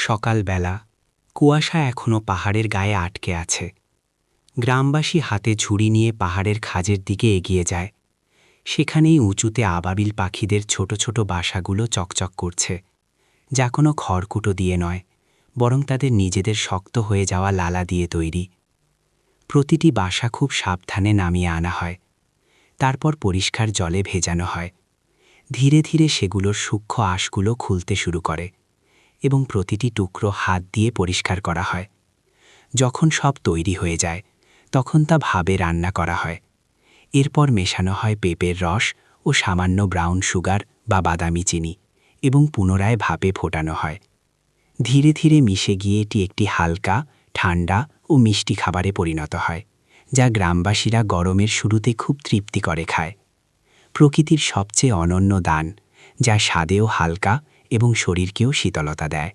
সকালবেলা কুয়াশা এখনো পাহাড়ের গায়ে আটকে আছে। গ্রামবাসী হাতে ঝুড়ি নিয়ে পাহাড়ের খাজের দিকে এগিয়ে যায়। সেখানেই উঁচুতে আবাবিল পাখিদের ছোট ছোট বাসাগুলো চকচক করছে, যা কোনো খড়কুটো দিয়ে নয়, বরং তাদের নিজেদের শক্ত হয়ে যাওয়া লালা দিয়ে তৈরি। প্রতিটি বাসা খুব সাবধানে নামিয়ে আনা হয়, তারপর পরিষ্কার জলে ভেজানো হয়। ধীরে ধীরে সেগুলোর সূক্ষ্ম আঁশগুলো খুলতে শুরু করে এবং প্রতিটি টুকরো হাত দিয়ে পরিষ্কার করা হয়। যখন সব তৈরি হয়ে যায়, তখন তা ভাবে রান্না করা হয়। এরপর মেশানো হয় পেঁপের রস ও সামান্য ব্রাউন সুগার বা বাদামি চিনি এবং পুনরায় ভাপে ফোটানো হয়। ধীরে ধীরে মিশে গিয়ে এটি একটি হালকা, ঠান্ডা ও মিষ্টি খাবারে পরিণত হয়, যা গ্রামবাসীরা গরমের শুরুতে খুব তৃপ্তি করে খায়। প্রকৃতির সবচেয়ে অনন্য দান, যা স্বাদেও হালকা এবং শরীরকেও শীতলতা দেয়।